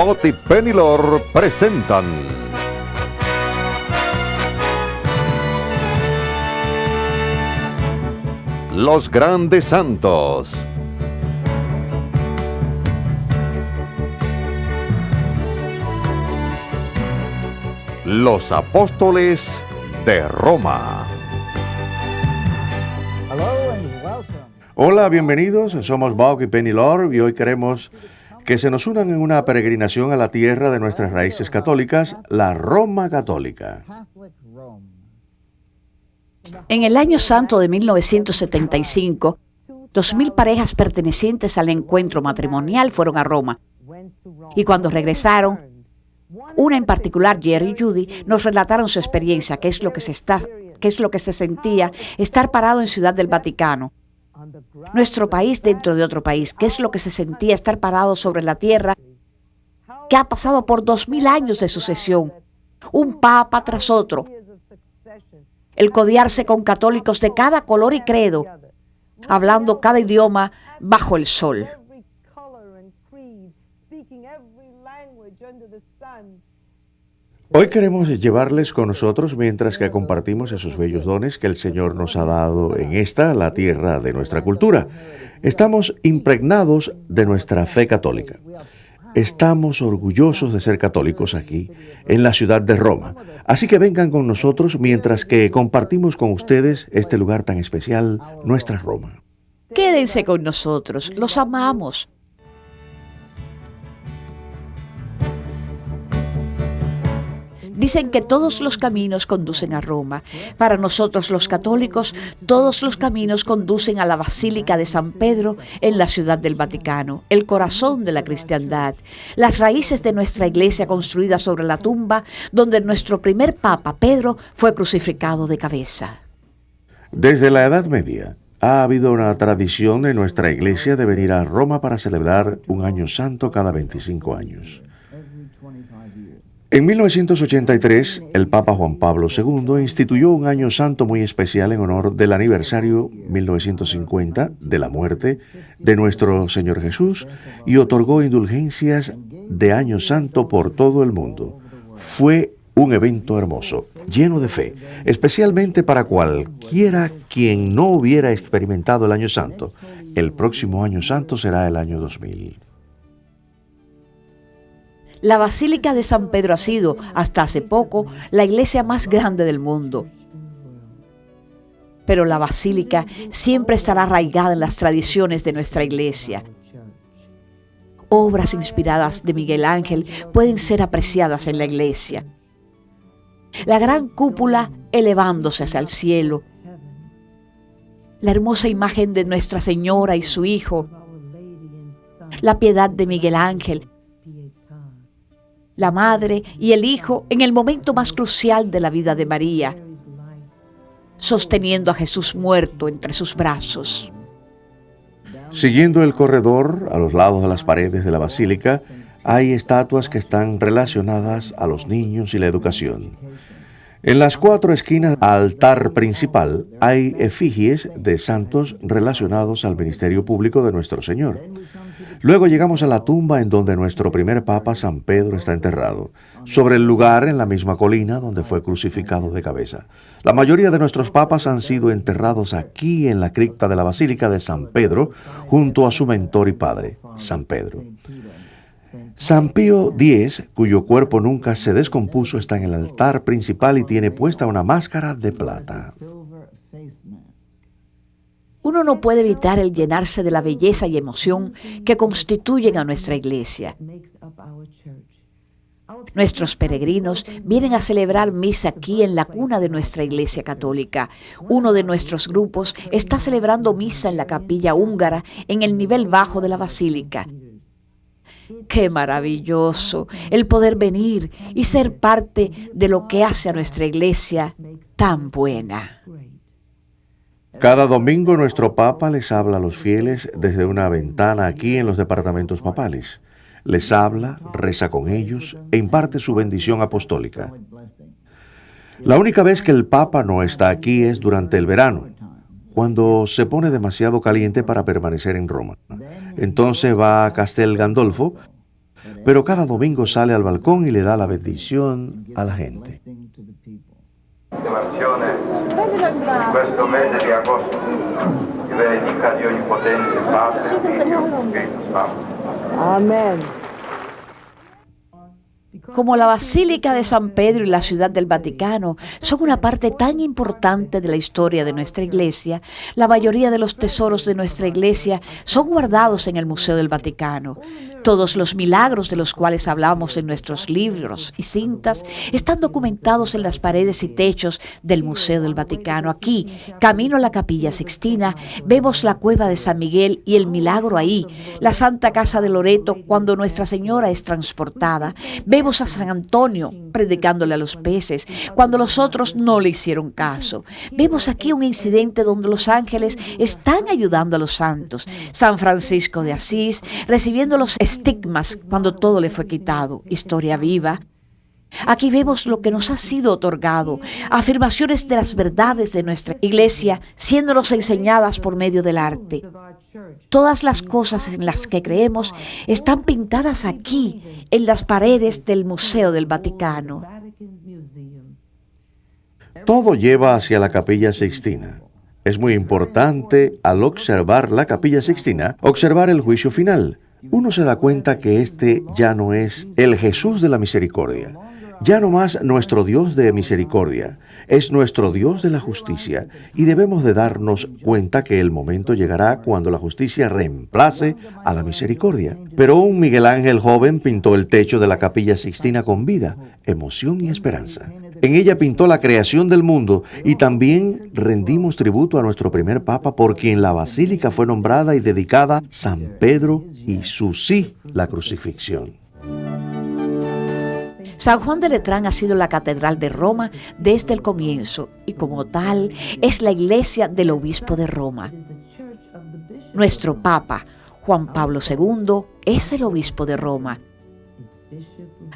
Scott y Penny Lord presentan Los Grandes Santos. Los Apóstoles de Roma. Hola, bienvenidos. Somos Bob y Penny Lord y hoy queremos que se nos unan en una peregrinación a la tierra de nuestras raíces católicas, la Roma católica. En el año santo de 1975, 2.000 parejas pertenecientes al encuentro matrimonial fueron a Roma. Y cuando regresaron, una en particular, Jerry y Judy, nos relataron su experiencia, qué es lo que se sentía estar parado en Ciudad del Vaticano. Nuestro país dentro de otro país, qué es lo que se sentía estar parado sobre la tierra que ha pasado por 2.000 años de sucesión, un papa tras otro, el codearse con católicos de cada color y credo, hablando cada idioma bajo el sol. Hoy queremos llevarles con nosotros mientras que compartimos esos bellos dones que el Señor nos ha dado en esta, la tierra de nuestra cultura. Estamos impregnados de nuestra fe católica. Estamos orgullosos de ser católicos aquí, en la ciudad de Roma. Así que vengan con nosotros mientras que compartimos con ustedes este lugar tan especial, nuestra Roma. Quédense con nosotros, los amamos. Dicen que todos los caminos conducen a Roma. Para nosotros los católicos, todos los caminos conducen a la Basílica de San Pedro en la Ciudad del Vaticano, el corazón de la cristiandad, las raíces de nuestra iglesia construida sobre la tumba donde nuestro primer papa, Pedro, fue crucificado de cabeza. Desde la Edad Media ha habido una tradición en nuestra iglesia de venir a Roma para celebrar un año santo cada 25 años. En 1983, el Papa Juan Pablo II instituyó un año santo muy especial en honor del aniversario 1950 de la muerte de nuestro Señor Jesús y otorgó indulgencias de año santo por todo el mundo. Fue un evento hermoso, lleno de fe, especialmente para cualquiera quien no hubiera experimentado el año santo. El próximo año santo será el año 2000. La Basílica de San Pedro ha sido, hasta hace poco, la iglesia más grande del mundo. Pero la Basílica siempre estará arraigada en las tradiciones de nuestra iglesia. Obras inspiradas de Miguel Ángel pueden ser apreciadas en la iglesia. La gran cúpula elevándose hacia el cielo. La hermosa imagen de Nuestra Señora y su Hijo. La piedad de Miguel Ángel. La madre y el hijo en el momento más crucial de la vida de María, sosteniendo a Jesús muerto entre sus brazos. Siguiendo el corredor, a los lados de las paredes de la basílica, hay estatuas que están relacionadas a los niños y la educación. En las 4 esquinas al altar principal hay efigies de santos relacionados al ministerio público de nuestro Señor. Luego llegamos a la tumba en donde nuestro primer papa, San Pedro, está enterrado, sobre el lugar en la misma colina donde fue crucificado de cabeza. La mayoría de nuestros papas han sido enterrados aquí en la cripta de la Basílica de San Pedro, junto a su mentor y padre, San Pedro. San Pío X, cuyo cuerpo nunca se descompuso, está en el altar principal y tiene puesta una máscara de plata. Uno no puede evitar el llenarse de la belleza y emoción que constituyen a nuestra iglesia. Nuestros peregrinos vienen a celebrar misa aquí en la cuna de nuestra iglesia católica. Uno de nuestros grupos está celebrando misa en la capilla húngara en el nivel bajo de la basílica. ¡Qué maravilloso el poder venir y ser parte de lo que hace a nuestra iglesia tan buena! Cada domingo nuestro Papa les habla a los fieles desde una ventana aquí en los departamentos papales. Les habla, reza con ellos e imparte su bendición apostólica. La única vez que el Papa no está aquí es durante el verano, cuando se pone demasiado caliente para permanecer en Roma. Entonces va a Castel Gandolfo pero cada domingo sale al balcón y le da la bendición a la gente. Celebrazione di questo mese di agosto, che benedica Dio Onnipotente, Padre, Figlio e Spirito Santo. Amén. Como la Basílica de San Pedro y la Ciudad del Vaticano son una parte tan importante de la historia de nuestra Iglesia, la mayoría de los tesoros de nuestra Iglesia son guardados en el Museo del Vaticano. Todos los milagros de los cuales hablamos en nuestros libros y cintas están documentados en las paredes y techos del Museo del Vaticano. Aquí, camino a la Capilla Sixtina, vemos la cueva de San Miguel y el milagro ahí, la Santa Casa de Loreto cuando Nuestra Señora es transportada. Vemos a San Antonio predicándole a los peces cuando los otros no le hicieron caso. Vemos aquí un incidente donde los ángeles están ayudando a los santos. San Francisco de Asís recibiendo los estigmas cuando todo le fue quitado. Historia viva. Aquí vemos lo que nos ha sido otorgado, afirmaciones de las verdades de nuestra Iglesia siéndonos enseñadas por medio del arte. Todas las cosas en las que creemos están pintadas aquí, en las paredes del Museo del Vaticano. Todo lleva hacia la Capilla Sixtina. Es muy importante, al observar la Capilla Sixtina, observar el juicio final. Uno se da cuenta que este ya no es el Jesús de la misericordia, ya no más nuestro Dios de misericordia, es nuestro Dios de la justicia, y debemos de darnos cuenta que el momento llegará cuando la justicia reemplace a la misericordia. Pero un Miguel Ángel joven pintó el techo de la Capilla Sixtina con vida, emoción y esperanza. En ella pintó la creación del mundo y también rendimos tributo a nuestro primer Papa, por quien la basílica fue nombrada y dedicada San Pedro y su sí, la crucifixión. San Juan de Letrán ha sido la catedral de Roma desde el comienzo y como tal es la iglesia del obispo de Roma. Nuestro Papa, Juan Pablo II, es el obispo de Roma.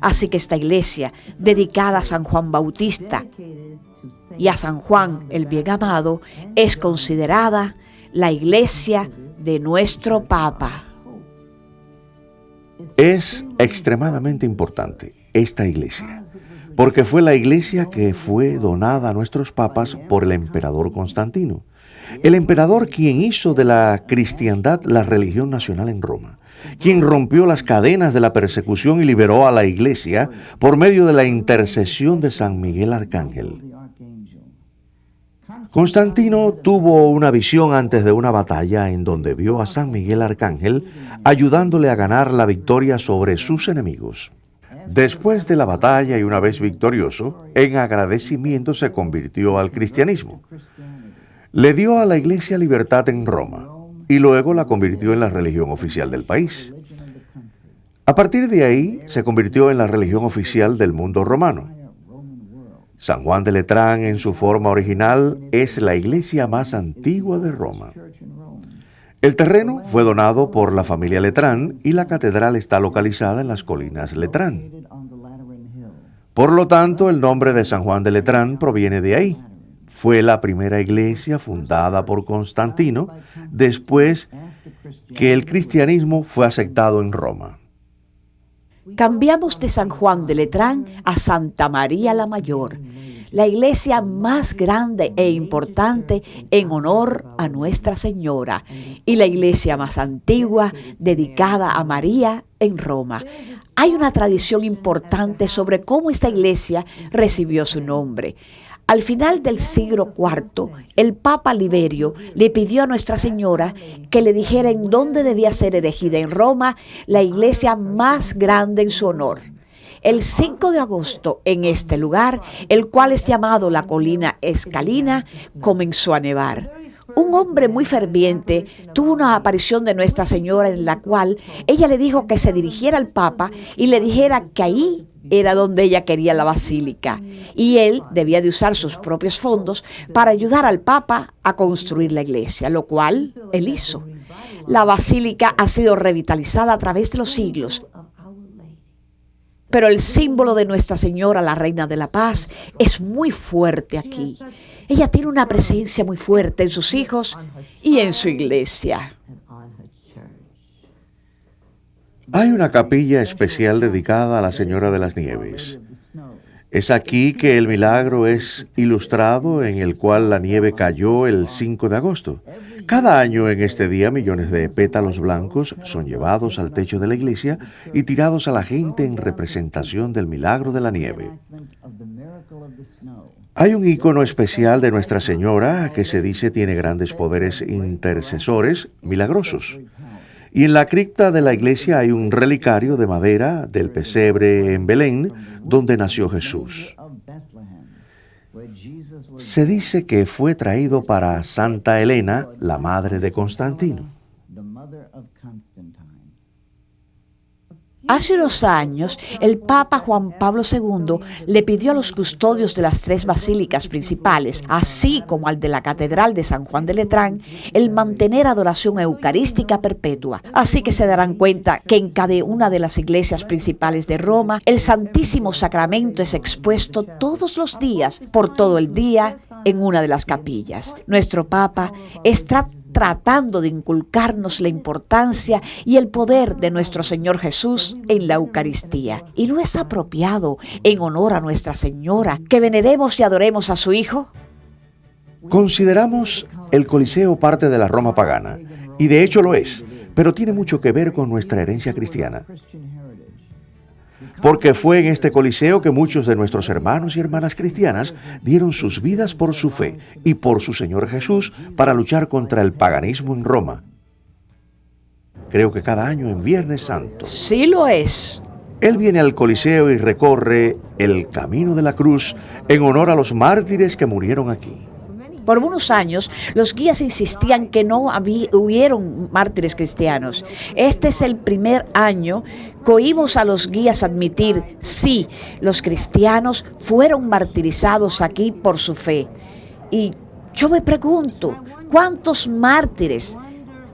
Así que esta iglesia, dedicada a San Juan Bautista y a San Juan el Bien Amado, es considerada la iglesia de nuestro Papa. Es extremadamente importante esta iglesia, porque fue la iglesia que fue donada a nuestros papas por el emperador Constantino. El emperador quien hizo de la cristiandad la religión nacional en Roma, quien rompió las cadenas de la persecución y liberó a la iglesia por medio de la intercesión de San Miguel Arcángel. Constantino tuvo una visión antes de una batalla en donde vio a San Miguel Arcángel ayudándole a ganar la victoria sobre sus enemigos. Después de la batalla y una vez victorioso, en agradecimiento se convirtió al cristianismo. Le dio a la iglesia libertad en Roma y luego la convirtió en la religión oficial del país. A partir de ahí se convirtió en la religión oficial del mundo romano. San Juan de Letrán, en su forma original, es la iglesia más antigua de Roma. El terreno fue donado por la familia Letrán y la catedral está localizada en las colinas Letrán. Por lo tanto, el nombre de San Juan de Letrán proviene de ahí. Fue la primera iglesia fundada por Constantino después que el cristianismo fue aceptado en Roma. Cambiamos de San Juan de Letrán a Santa María la Mayor, la iglesia más grande e importante en honor a Nuestra Señora y la iglesia más antigua dedicada a María en Roma. Hay una tradición importante sobre cómo esta iglesia recibió su nombre. Al final del siglo IV, el Papa Liberio le pidió a Nuestra Señora que le dijera en dónde debía ser erigida en Roma la iglesia más grande en su honor. El 5 de agosto, en este lugar, el cual es llamado la Colina Escalina, comenzó a nevar. Un hombre muy ferviente tuvo una aparición de Nuestra Señora en la cual ella le dijo que se dirigiera al Papa y le dijera que ahí era donde ella quería la basílica y él debía de usar sus propios fondos para ayudar al Papa a construir la iglesia, lo cual él hizo. La basílica ha sido revitalizada a través de los siglos, pero el símbolo de Nuestra Señora, la Reina de la Paz, es muy fuerte aquí. Ella tiene una presencia muy fuerte en sus hijos y en su iglesia. Hay una capilla especial dedicada a la Señora de las Nieves. Es aquí que el milagro es ilustrado, en el cual la nieve cayó el 5 de agosto. Cada año en este día millones de pétalos blancos son llevados al techo de la iglesia y tirados a la gente en representación del milagro de la nieve. Hay un icono especial de Nuestra Señora que se dice tiene grandes poderes intercesores milagrosos. Y en la cripta de la iglesia hay un relicario de madera del pesebre en Belén, donde nació Jesús. Se dice que fue traído para Santa Elena, la madre de Constantino. Hace unos años, el Papa Juan Pablo II le pidió a los custodios de las 3 basílicas principales, así como al de la Catedral de San Juan de Letrán, el mantener adoración eucarística perpetua. Así que se darán cuenta que en cada una de las iglesias principales de Roma, el Santísimo Sacramento es expuesto todos los días, por todo el día, en una de las capillas. Nuestro Papa está tratando de inculcarnos la importancia y el poder de nuestro Señor Jesús en la Eucaristía. ¿Y no es apropiado, en honor a Nuestra Señora, que veneremos y adoremos a su Hijo? Consideramos el Coliseo parte de la Roma pagana, y de hecho lo es, pero tiene mucho que ver con nuestra herencia cristiana. Porque fue en este Coliseo que muchos de nuestros hermanos y hermanas cristianas dieron sus vidas por su fe y por su Señor Jesús para luchar contra el paganismo en Roma. Creo que cada año en Viernes Santo. Sí lo es. Él viene al Coliseo y recorre el camino de la cruz en honor a los mártires que murieron aquí. Por unos años, los guías insistían que no hubieron mártires cristianos. Este es el primer año que oímos a los guías admitir, sí, los cristianos fueron martirizados aquí por su fe. Y yo me pregunto, ¿cuántos mártires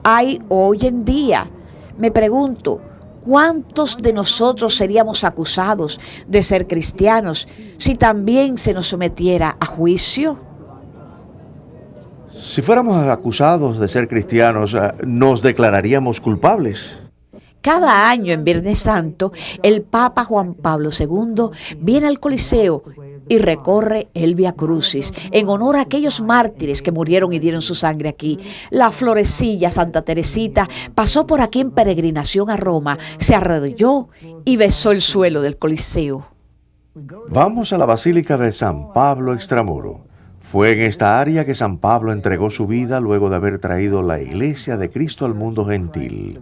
hay hoy en día? Me pregunto, ¿cuántos de nosotros seríamos acusados de ser cristianos si también se nos sometiera a juicio? Si fuéramos acusados de ser cristianos, ¿nos declararíamos culpables? Cada año en Viernes Santo, el Papa Juan Pablo II viene al Coliseo y recorre el Via Crucis en honor a aquellos mártires que murieron y dieron su sangre aquí. La florecilla Santa Teresita pasó por aquí en peregrinación a Roma, se arrodilló y besó el suelo del Coliseo. Vamos a la Basílica de San Pablo Extramuro. Fue en esta área que San Pablo entregó su vida luego de haber traído la Iglesia de Cristo al mundo gentil.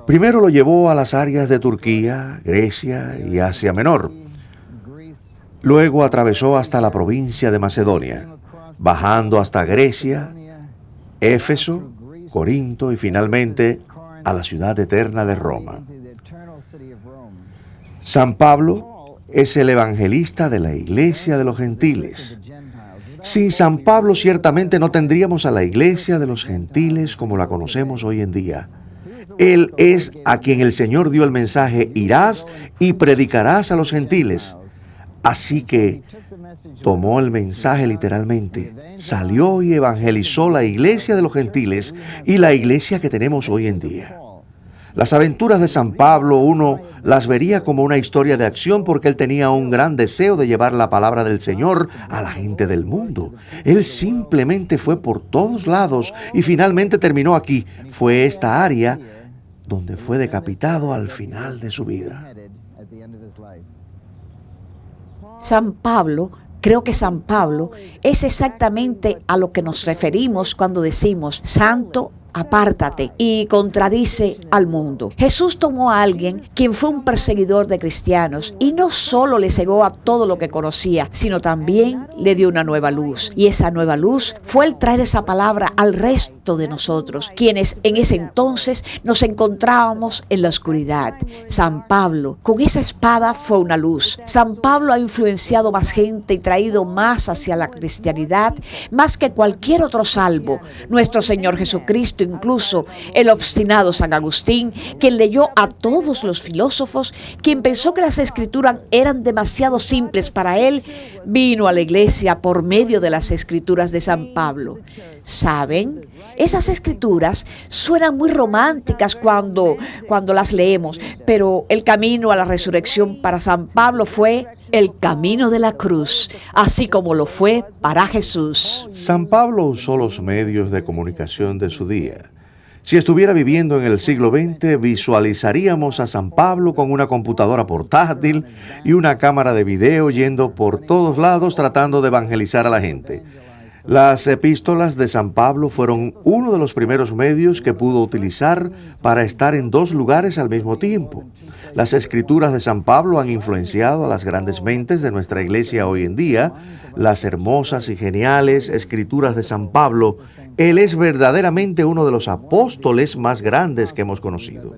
Primero lo llevó a las áreas de Turquía, Grecia y Asia Menor. Luego atravesó hasta la provincia de Macedonia, bajando hasta Grecia, Éfeso, Corinto y finalmente a la ciudad eterna de Roma. San Pablo es el evangelista de la Iglesia de los Gentiles. Sin San Pablo ciertamente no tendríamos a la Iglesia de los Gentiles como la conocemos hoy en día. Él es a quien el Señor dio el mensaje: irás y predicarás a los gentiles. Así que tomó el mensaje literalmente, salió y evangelizó la Iglesia de los Gentiles y la Iglesia que tenemos hoy en día. Las aventuras de San Pablo uno las vería como una historia de acción porque él tenía un gran deseo de llevar la palabra del Señor a la gente del mundo. Él simplemente fue por todos lados y finalmente terminó aquí. Fue esta área donde fue decapitado al final de su vida. Creo que San Pablo es exactamente a lo que nos referimos cuando decimos santo, apártate, y contradice al mundo. Jesús tomó a alguien quien fue un perseguidor de cristianos y no solo le cegó a todo lo que conocía, sino también le dio una nueva luz. Y esa nueva luz fue el traer esa palabra al resto de nosotros, quienes en ese entonces nos encontrábamos en la oscuridad. San Pablo, con esa espada, fue una luz. San Pablo ha influenciado más gente y traído más hacia la cristianidad, más que cualquier otro salvo. Nuestro Señor Jesucristo estricto, incluso el obstinado San Agustín, quien leyó a todos los filósofos, quien pensó que las escrituras eran demasiado simples para él, vino a la iglesia por medio de las escrituras de San Pablo. ¿Saben? Esas escrituras suenan muy románticas cuando las leemos, pero el camino a la resurrección para San Pablo fue el camino de la cruz, así como lo fue para Jesús. San Pablo usó los medios de comunicación de su día. Si estuviera viviendo en el siglo XX, visualizaríamos a San Pablo con una computadora portátil y una cámara de video yendo por todos lados tratando de evangelizar a la gente. Las epístolas de San Pablo fueron uno de los primeros medios que pudo utilizar para estar en dos lugares al mismo tiempo. Las escrituras de San Pablo han influenciado a las grandes mentes de nuestra iglesia hoy en día. Las hermosas y geniales escrituras de San Pablo, él es verdaderamente uno de los apóstoles más grandes que hemos conocido.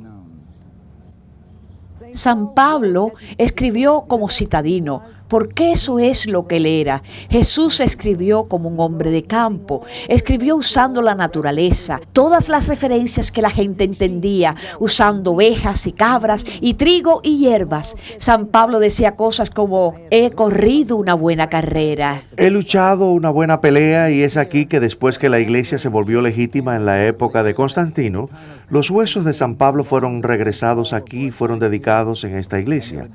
San Pablo escribió como citadino, porque eso es lo que él era. Jesús escribió como un hombre de campo, escribió usando la naturaleza, todas las referencias que la gente entendía, usando ovejas y cabras y trigo y hierbas. San Pablo decía cosas como: he corrido una buena carrera. He luchado una buena pelea, y es aquí que después que la iglesia se volvió legítima en la época de Constantino, los huesos de San Pablo fueron regresados aquí y fueron dedicados en esta iglesia.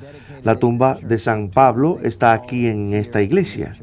La tumba de San Pablo está aquí en esta iglesia.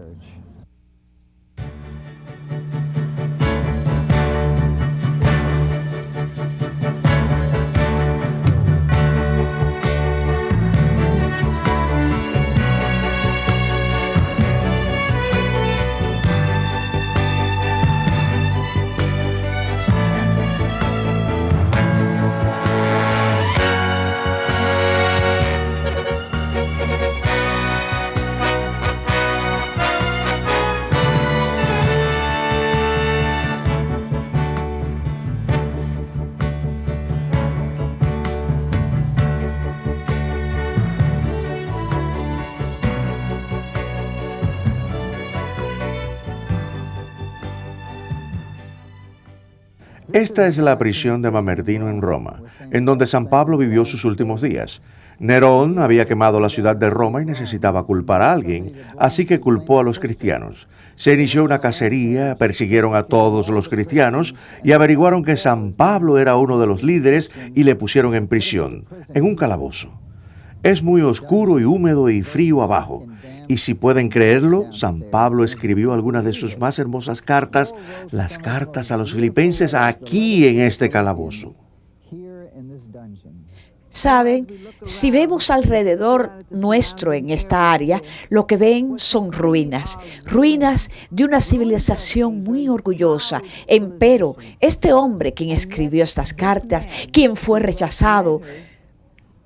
Esta es la prisión de Mamertino en Roma, en donde San Pablo vivió sus últimos días. Nerón había quemado la ciudad de Roma y necesitaba culpar a alguien, así que culpó a los cristianos. Se inició una cacería, persiguieron a todos los cristianos y averiguaron que San Pablo era uno de los líderes y le pusieron en prisión, en un calabozo. Es muy oscuro y húmedo y frío abajo. Y si pueden creerlo, San Pablo escribió algunas de sus más hermosas cartas, las cartas a los filipenses, aquí en este calabozo. Saben, si vemos alrededor nuestro en esta área, lo que ven son ruinas de una civilización muy orgullosa. Empero, este hombre quien escribió estas cartas, quien fue rechazado,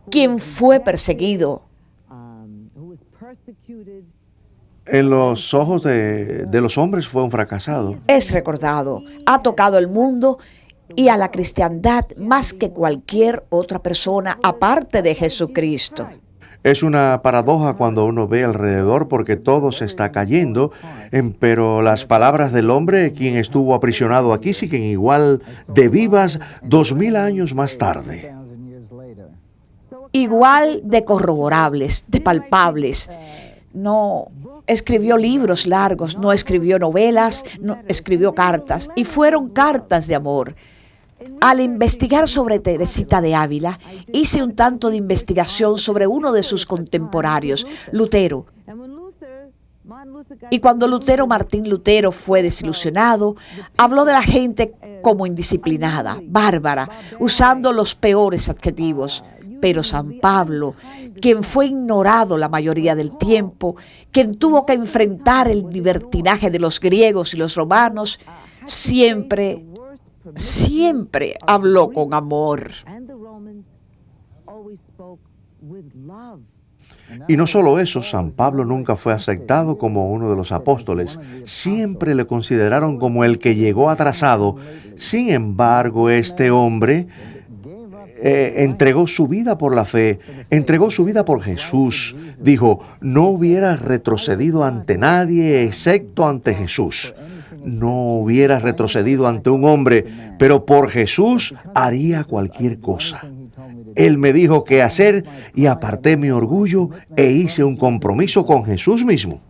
quien fue perseguido, en los ojos de los hombres fue un fracasado. es recordado, ha tocado el mundo y a la cristiandad más que cualquier otra persona aparte de Jesucristo. Es una paradoja cuando uno ve alrededor porque todo se está cayendo, pero las palabras del hombre quien estuvo aprisionado aquí siguen igual de vivas 2000 años más tarde. Igual de corroborables, de palpables. No escribió libros largos, no escribió novelas, no escribió cartas, y fueron cartas de amor. Al investigar sobre Teresita de Ávila, hice un tanto de investigación sobre uno de sus contemporáneos, Lutero. Y cuando Martín Lutero fue desilusionado, habló de la gente como indisciplinada, bárbara, usando los peores adjetivos. Pero San Pablo, quien fue ignorado la mayoría del tiempo, quien tuvo que enfrentar el libertinaje de los griegos y los romanos, siempre habló con amor. Y no solo eso, San Pablo nunca fue aceptado como uno de los apóstoles. Siempre le consideraron como el que llegó atrasado. Sin embargo, este hombre entregó su vida por la fe, entregó su vida por Jesús. Dijo: no hubiera retrocedido ante nadie excepto ante Jesús. no hubiera retrocedido ante un hombre, pero por Jesús haría cualquier cosa. Él me dijo qué hacer y aparté mi orgullo e hice un compromiso con Jesús mismo.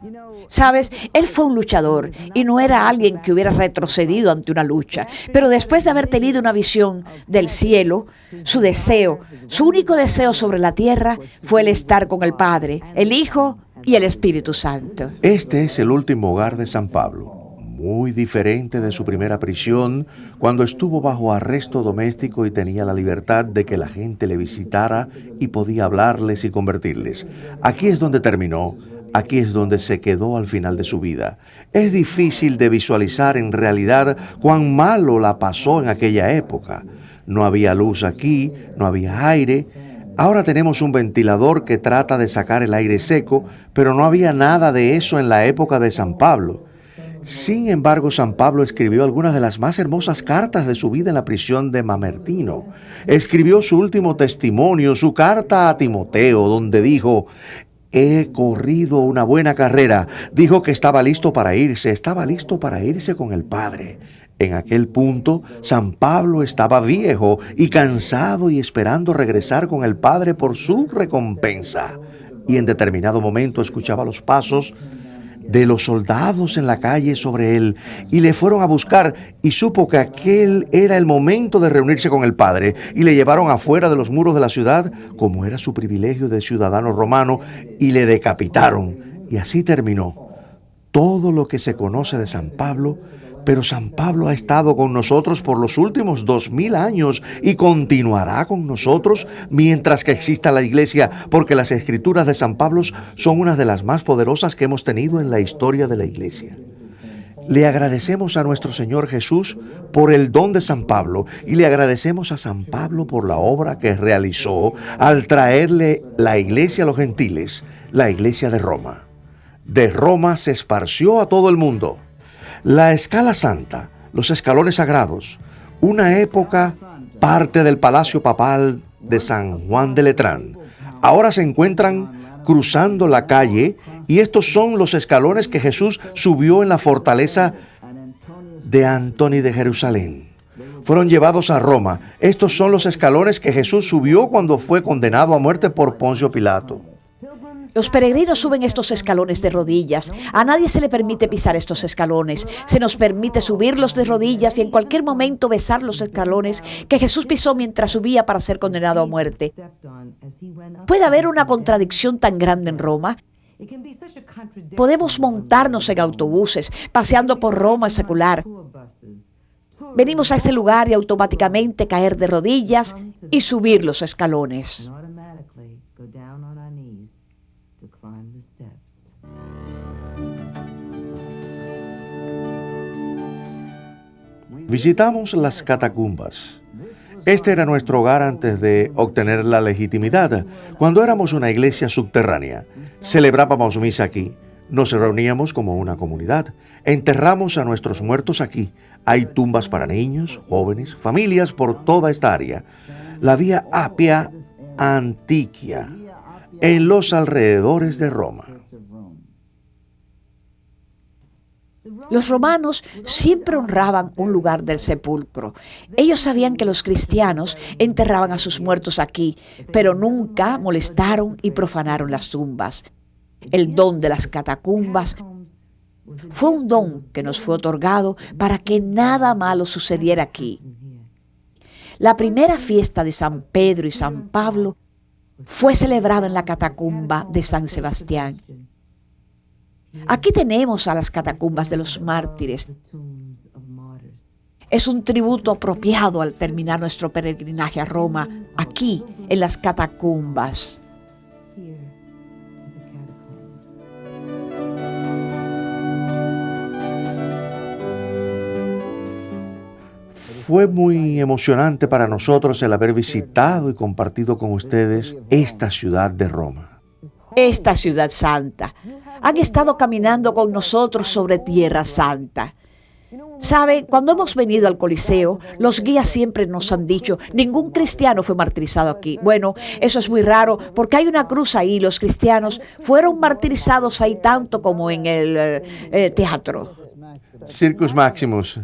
Sabes, él fue un luchador y no era alguien que hubiera retrocedido ante una lucha. Pero después de haber tenido una visión del cielo, su deseo, su único deseo sobre la tierra fue el estar con el Padre, el Hijo y el Espíritu Santo. Este es el último hogar de San Pablo. Muy diferente de su primera prisión, cuando estuvo bajo arresto doméstico y tenía la libertad de que la gente le visitara y podía hablarles y convertirles. Aquí es donde terminó, aquí es donde se quedó al final de su vida. Es difícil de visualizar en realidad cuán malo la pasó en aquella época. No había luz aquí, no había aire. Ahora tenemos un ventilador que trata de sacar el aire seco, pero no había nada de eso en la época de San Pablo. Sin embargo, San Pablo escribió algunas de las más hermosas cartas de su vida en la prisión de Mamertino. Escribió su último testimonio, su carta a Timoteo, donde dijo: he corrido una buena carrera. Dijo que estaba listo para irse con el Padre. En aquel punto, San Pablo estaba viejo y cansado y esperando regresar con el Padre por su recompensa. Y en determinado momento escuchaba los pasos de los soldados en la calle sobre él, y le fueron a buscar, y supo que aquel era el momento de reunirse con el Padre, y le llevaron afuera de los muros de la ciudad, como era su privilegio de ciudadano romano, y le decapitaron. Y así terminó todo lo que se conoce de San Pablo. Pero San Pablo ha estado con nosotros por los últimos 2000 años y continuará con nosotros mientras que exista la Iglesia, porque las escrituras de San Pablo son unas de las más poderosas que hemos tenido en la historia de la Iglesia. Le agradecemos a nuestro Señor Jesús por el don de San Pablo y le agradecemos a San Pablo por la obra que realizó al traerle la Iglesia a los gentiles, la Iglesia de Roma. De Roma se esparció a todo el mundo. La Escala Santa, los escalones sagrados, una época parte del Palacio Papal de San Juan de Letrán. Ahora se encuentran cruzando la calle y estos son los escalones que Jesús subió en la fortaleza de Antoni de Jerusalén. Fueron llevados a Roma. Estos son los escalones que Jesús subió cuando fue condenado a muerte por Poncio Pilato. Los peregrinos suben estos escalones de rodillas. A nadie se le permite pisar estos escalones. Se nos permite subirlos de rodillas y en cualquier momento besar los escalones que Jesús pisó mientras subía para ser condenado a muerte. ¿Puede haber una contradicción tan grande en Roma? Podemos montarnos en autobuses, paseando por Roma secular. Venimos a este lugar y automáticamente caer de rodillas y subir los escalones. Visitamos las catacumbas. Este era nuestro hogar antes de obtener la legitimidad, cuando éramos una iglesia subterránea. Celebrábamos misa aquí, nos reuníamos como una comunidad, enterramos a nuestros muertos aquí. Hay tumbas para niños, jóvenes, familias por toda esta área. La Vía Apia Antiquia, en los alrededores de Roma. Los romanos siempre honraban un lugar del sepulcro. Ellos sabían que los cristianos enterraban a sus muertos aquí, pero nunca molestaron y profanaron las tumbas. El don de las catacumbas fue un don que nos fue otorgado para que nada malo sucediera aquí. La primera fiesta de San Pedro y San Pablo fue celebrada en la catacumba de San Sebastián. Aquí tenemos a las catacumbas de los mártires. Es un tributo apropiado al terminar nuestro peregrinaje a Roma, aquí en las catacumbas. Fue muy emocionante para nosotros el haber visitado y compartido con ustedes esta ciudad de Roma. Esta ciudad santa. Han estado caminando con nosotros sobre tierra santa. ¿Saben? Cuando hemos venido al Coliseo, los guías siempre nos han dicho, ningún cristiano fue martirizado aquí. Bueno, eso es muy raro porque hay una cruz ahí. Los cristianos fueron martirizados ahí tanto como en el teatro. Circus Maximus.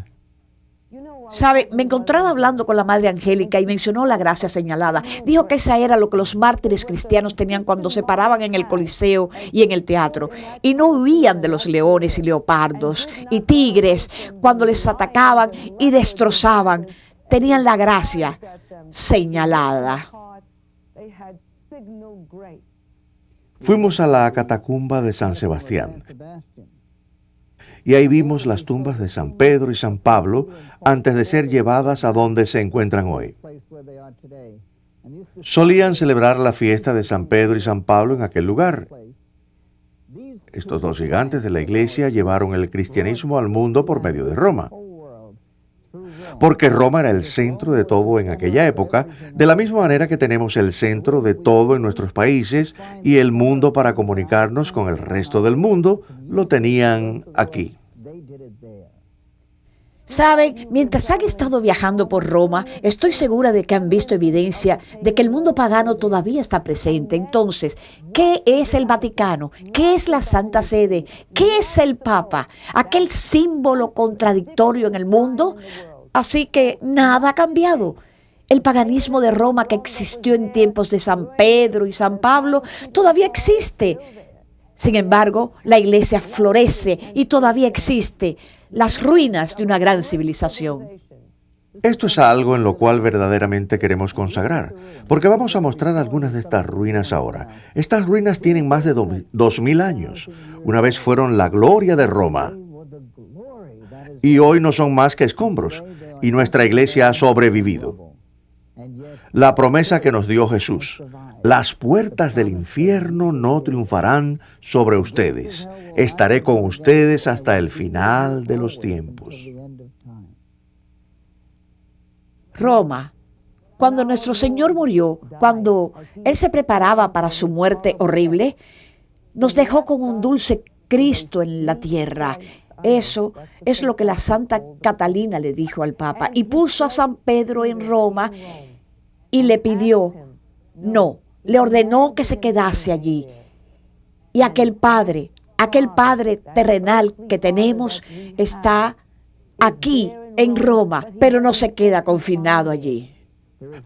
Sabe, me encontraba hablando con la Madre Angélica y mencionó la gracia señalada. Dijo que esa era lo que los mártires cristianos tenían cuando se paraban en el Coliseo y en el teatro. Y no huían de los leones y leopardos y tigres cuando les atacaban y destrozaban. Tenían la gracia señalada. Fuimos a la catacumba de San Sebastián. Y ahí vimos las tumbas de San Pedro y San Pablo antes de ser llevadas a donde se encuentran hoy. Solían celebrar la fiesta de San Pedro y San Pablo en aquel lugar. Estos dos gigantes de la iglesia llevaron el cristianismo al mundo por medio de Roma. Porque Roma era el centro de todo en aquella época, de la misma manera que tenemos el centro de todo en nuestros países y el mundo para comunicarnos con el resto del mundo, lo tenían aquí. Saben, mientras han estado viajando por Roma, estoy segura de que han visto evidencia de que el mundo pagano todavía está presente. Entonces, ¿qué es el Vaticano? ¿Qué es la Santa Sede? ¿Qué es el Papa? ¿Aquel símbolo contradictorio en el mundo? Así que nada ha cambiado. El paganismo de Roma que existió en tiempos de San Pedro y San Pablo todavía existe. Sin embargo, la iglesia florece y todavía existe. Las ruinas de una gran civilización. Esto es algo en lo cual verdaderamente queremos consagrar, porque vamos a mostrar algunas de estas ruinas ahora. Estas ruinas tienen más de 2000 años. Una vez fueron la gloria de Roma. Y hoy no son más que escombros, y nuestra iglesia ha sobrevivido. La promesa que nos dio Jesús: las puertas del infierno no triunfarán sobre ustedes. Estaré con ustedes hasta el final de los tiempos. Roma, cuando nuestro Señor murió, cuando Él se preparaba para su muerte horrible, nos dejó con un dulce Cristo en la tierra. Eso es lo que la Santa Catalina le dijo al Papa, y puso a San Pedro en Roma y le pidió, le ordenó que se quedase allí. Y aquel Padre terrenal que tenemos está aquí en Roma, pero no se queda confinado allí.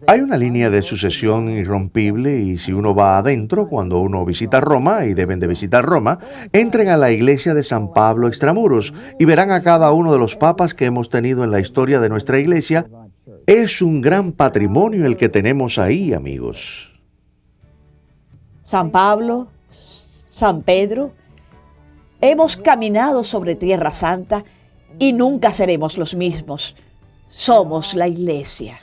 Hay una línea de sucesión irrompible y si uno va adentro, cuando uno visita Roma, y deben de visitar Roma, entren a la iglesia de San Pablo extramuros y verán a cada uno de los papas que hemos tenido en la historia de nuestra iglesia. Es un gran patrimonio el que tenemos ahí, amigos. San Pablo, San Pedro, hemos caminado sobre Tierra Santa y nunca seremos los mismos. Somos la iglesia.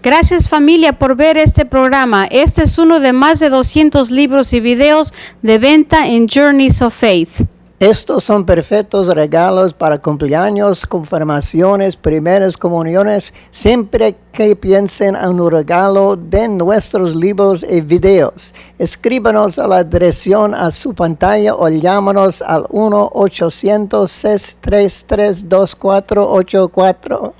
Gracias familia por ver este programa. Este es uno de más de 200 libros y videos de venta en Journeys of Faith. Estos son perfectos regalos para cumpleaños, confirmaciones, primeras comuniones. Siempre que piensen en un regalo, den nuestros libros y videos. Escríbanos a la dirección a su pantalla o llámanos al 1-800-633-2484.